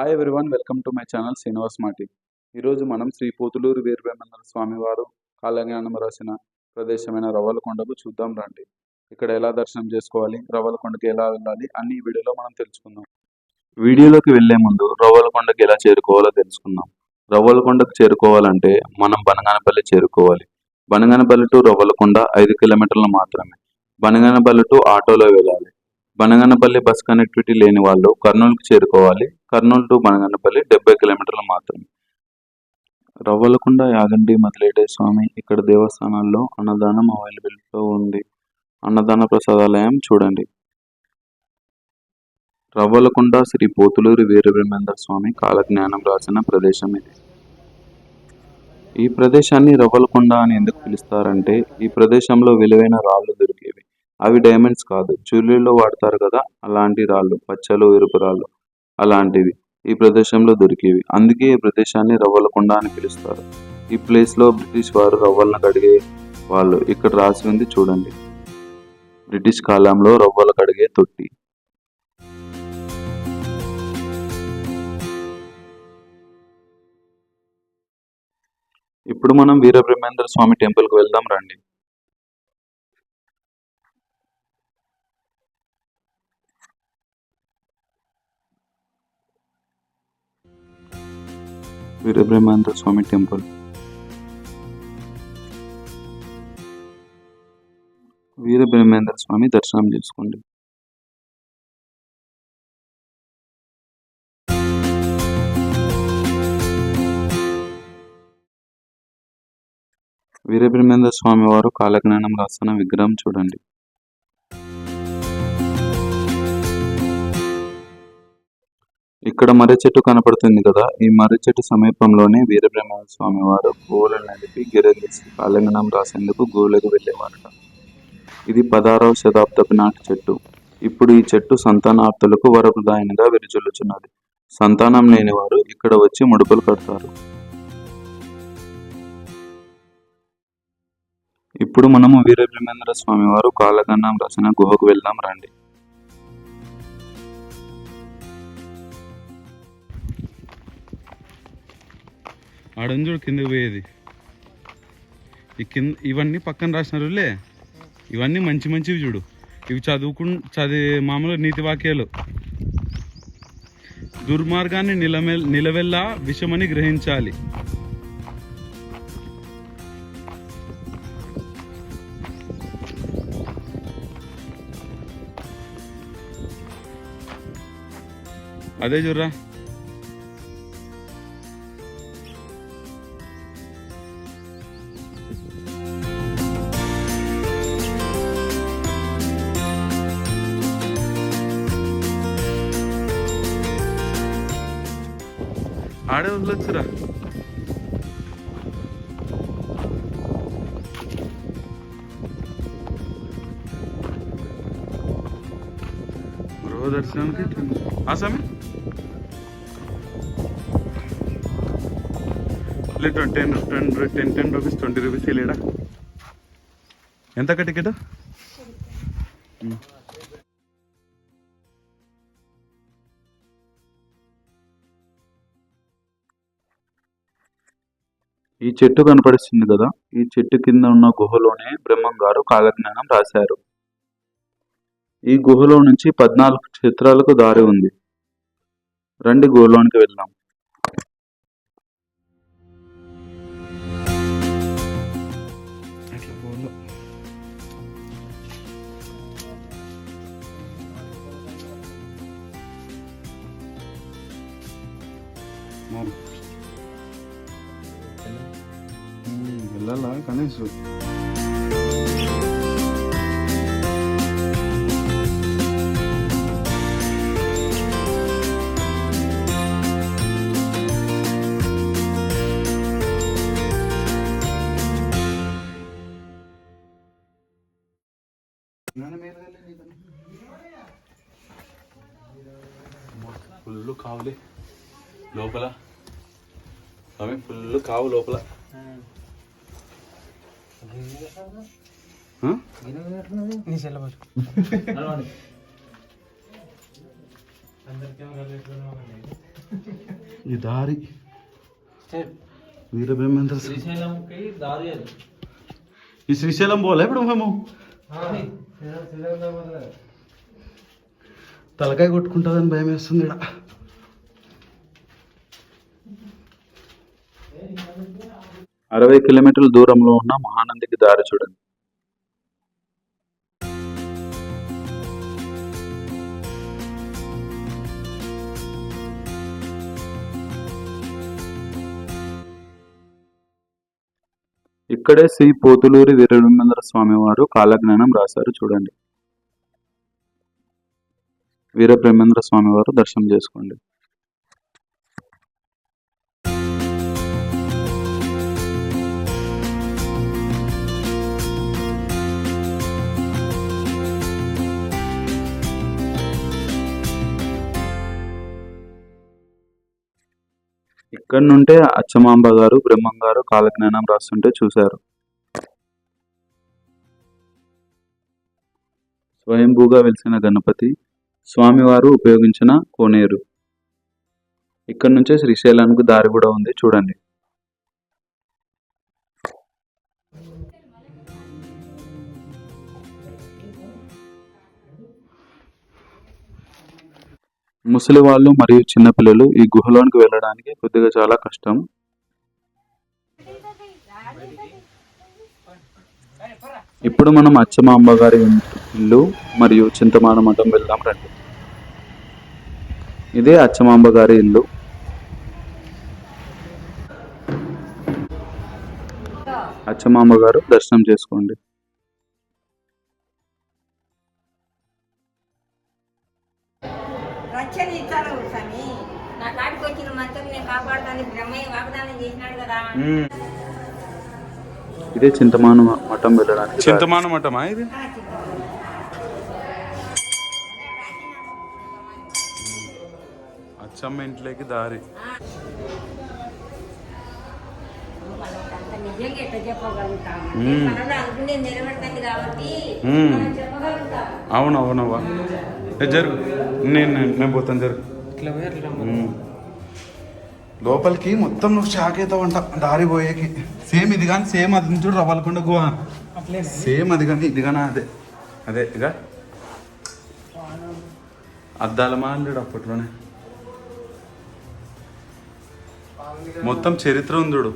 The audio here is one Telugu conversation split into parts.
Hi everyone, welcome to my channel Srinivas మాటి. ఈరోజు మనం శ్రీ పోతులూరు వీరబ్రహ్మేంద్ర స్వామివారు కాలజ్ఞానం రాసిన ప్రదేశమైన రవ్వలకొండకు చూద్దాం రండి. ఇక్కడ ఎలా దర్శనం చేసుకోవాలి, రవ్వలకొండకి ఎలా వెళ్ళాలి అన్ని ఈ వీడియోలో మనం తెలుసుకుందాం. వీడియోలోకి వెళ్లే ముందు రవ్వలకొండకి ఎలా చేరుకోవాలో తెలుసుకుందాం. రవ్వలకొండకు చేరుకోవాలంటే మనం బనగానపల్లి చేరుకోవాలి. బనగానపల్లి టు రవ్వలకొండ 5 కిలోమీటర్లు మాత్రమే. బనగానపల్లి టు ఆటోలో వెళ్ళాలి. బనగానపల్లి బస్ కనెక్టివిటీ లేని వాళ్ళు కర్నూలుకి చేరుకోవాలి. కర్నూలు టు బనగానపల్లి 70 కిలోమీటర్లు మాత్రమే. రవ్వలకొండ యాగంటి మదిలేటి స్వామి ఇక్కడ దేవస్థానాల్లో అన్నదానం అవైలబిలిటీలో ఉంది. అన్నదాన ప్రసాదాలయం చూడండి. రవ్వలకొండ శ్రీ పోతులూరి వీరబ్రహ్మేంద్ర స్వామి కాలజ్ఞానం రాసిన ప్రదేశం ఇది. ఈ ప్రదేశాన్ని రవ్వలకొండ అని ఎందుకు పిలుస్తారంటే ఈ ప్రదేశంలో విలువైన రాళ్ళు దొరికేవి. అవి డైమండ్స్ కాదు, జ్యువెలరీలో వాడతారు కదా అలాంటి రాళ్ళు, పచ్చలు ఎరుపు రాళ్ళు అలాంటివి ఈ ప్రదేశంలో దొరికేవి. అందుకే ఈ ప్రదేశాన్ని రవ్వలకొండ అని పిలుస్తారు. ఈ ప్లేస్లో బ్రిటిష్ వారు రవ్వలను కడిగే వాళ్ళు. ఇక్కడ రాసి ఉంది చూడండి, బ్రిటిష్ కాలంలో రవ్వలు కడిగే తొట్టి. ఇప్పుడు మనం వీరబ్రహ్మేంద్ర స్వామి టెంపుల్కి వెళ్దాం రండి. వీరబ్రహ్మేంద్ర స్వామి టెంపుల్. వీరబ్రహ్మేంద్ర స్వామి దర్శనం చేసుకోండి. వీరబ్రహ్మేంద్ర స్వామి వారు కాలజ్ఞానం రాసిన విగ్రహం చూడండి. ఇక్కడ మర్రి చెట్టు కనపడుతుంది కదా, ఈ మర్రి చెట్టు సమీపంలోనే వీరబ్రహ్మేంద్ర స్వామి వారు గోవులను నడిపి గిరగీసి కాలజ్ఞానం రాసేందుకు గోవులకు వెళ్ళేవారట. ఇది 16వ శతాబ్దపు నాటి చెట్టు. ఇప్పుడు ఈ చెట్టు సంతానార్థులకు వరప్రదాయనిగా విరజిల్లుచున్నది. సంతానం లేని వారు ఇక్కడ వచ్చి ముడుపులు కడతారు. ఇప్పుడు మనము వీరబ్రహ్మేంద్ర స్వామి వారు కాలజ్ఞానం రాసిన గుహకు వెళ్దాం రండి. ఆడంజుడు కిందకి పోయేది. ఈ కింద ఇవన్నీ పక్కన రాసినారులే, ఇవన్నీ మంచి మంచివి చూడు. ఇవి చదివి మామూలుగా నీతి వాక్యాలు. దుర్మార్గాన్ని నిలవెల్లా విషమని గ్రహించాలి. అదే చూడరా. ఆడే వదిలొచ్చురా. గృహ దర్శనానికి ఆసామి 10 రూపీస్ 20 రూపీస్ లేడా? ఎంతక టికెట్? ఈ చెట్టు కనపడిస్తుంది కదా, ఈ చెట్టు కింద ఉన్న గుహలోనే బ్రహ్మం గారు కాలజ్ఞానం రాశారు. ఈ గుహలో నుంచి 14 క్షేత్రాలకు దారి ఉంది. రండి గుహలోనికి వెళ్దాం. వెళ్ళాలా కనీసం? ఫుల్ కావులే లోపల స్వామి, ఫుల్ కావు లోపల. ఈ దారి వీరబ్రహ్మేంద్ర శ్రీశైలంకి దారి అది. ఈ శ్రీశైలం పోలే ఇప్పుడు మేము తలకాయ కొట్టుకుంటుందని భయం వేస్తుంది ఇక్కడ. 60 కిలోమీటర్ల దూరంలో ఉన్న మహానందికి దారి చూడండి. ఇక్కడే శ్రీ పోతులూరి వీరబ్రహ్మేంద్ర స్వామి వారు కాలజ్ఞానం రాశారు చూడండి. వీరబ్రహ్మేంద్ర స్వామి వారు దర్శనం చేసుకోండి. ఇక్కడ నుంటే అచ్చమాంబ గారు బ్రహ్మం గారు కాలజ్ఞానం రాస్తుంటే చూశారు. స్వయంభూగా వెలిసిన గణపతి స్వామివారు ఉపయోగించిన కోనేరు. ఇక్కడ నుంచే శ్రీశైలానికి దారి కూడా ఉంది చూడండి. ముసలి వాళ్ళు మరియు చిన్నపిల్లలు ఈ గుహలోనికి వెళ్ళడానికి కొద్దిగా చాలా కష్టం. ఇప్పుడు మనం అచ్చమాంబ గారి ఇల్లు మరియు చింతమాన మఠం వెళ్దాం రండి. ఇదే అచ్చమాంబ గారి ఇల్లు. అచ్చమాంబ గారు దర్శనం చేసుకోండి. ఇదే చింతమాన మఠం వెళ్ళడానికి. చింతమాన మఠమా ఇది? అచ్చమ్మ ఇంట్లోకి దారి. అవునవునవా జరుగు. నేను పోతాను జరుగు. లోపలికి మొత్తం నువ్వు షాక్ అవుతావంట దారి పోయేకి. సేమ్ ఇది కానీ సేమ్ అది చూడు రవ్వలకొండ గుహ సేమ్ అది కానీ ఇది కానీ అదే అదే ఇక అద్దాల మాండు అప్పట్లోనే మొత్తం చరిత్ర ఉంది చూడు.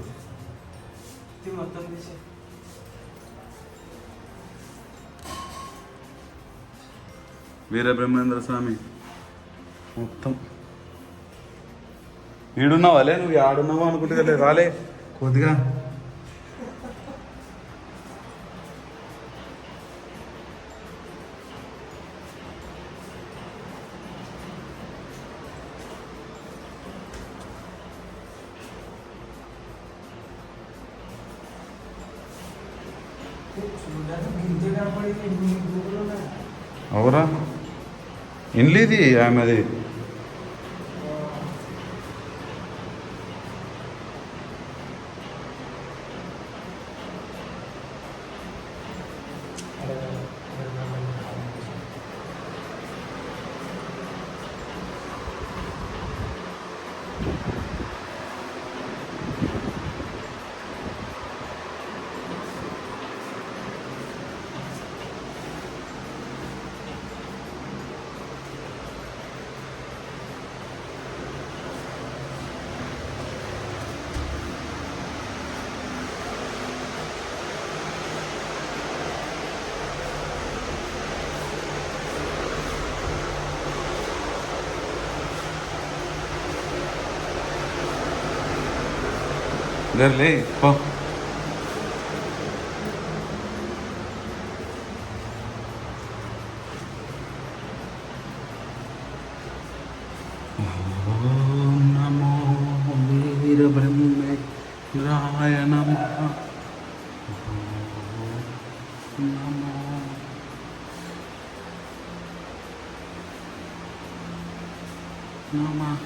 వీరబ్రహ్మేంద్ర స్వామి మొత్తం ఈడున్నావాలే నువ్వు ఆడున్నావా అనుకుంటే రాలే కొద్దిగా. అవురా ఇల్లు ఇది ఆమెది. లే పో. నమో వీరబ్రహ్మేంద్రాయ నమః. నమో నమః.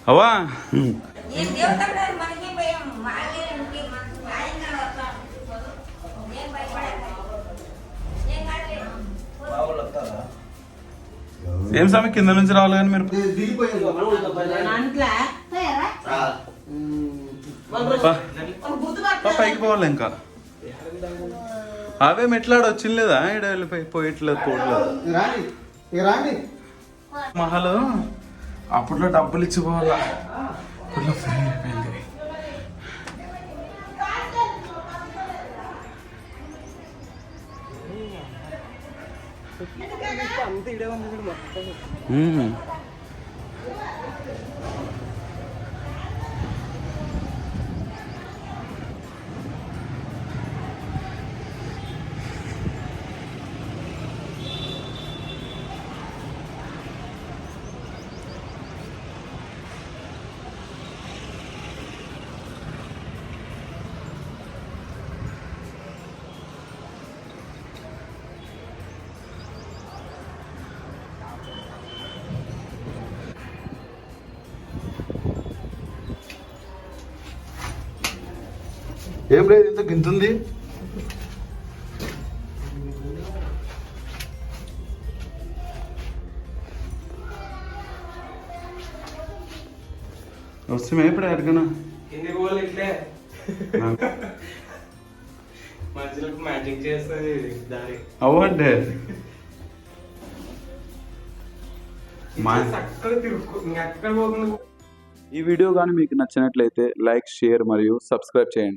అవ్వా ఏం దేవుడు మనకి భయం మాకేంటి మనకు ఆయన వస్తాడు ఏం భయపడక ఏం కాదు ఏం సమయం కింద నుంచి రావాలి కానీ మీరు పైకి పోవాలి ఇంకా అవే మెట్లాడు వచ్చింది లేదా ఈడ వెళ్ళిపోయి పోయట్లేదు పోవట్లేదు మహలు అప్పట్లో డబ్బులు ఇచ్చి పోవాలా అప్పట్లో ఫ్రీ అయిపోయింది ఏం లేదు ఇంత గింతుంది వస్తే ఇప్పుడు అడగనా ఎన్ని రోజులు ఇట్లే మధ్యలో మ్యాజిక్ చేస్తుంది దారి అవ్వండి చక్కగా తిరుగు ఎక్కడ పోకుండా ఈ వీడియో కానీ మీకు నచ్చినట్లయితే లైక్ షేర్ మరియు సబ్స్క్రైబ్ చేయండి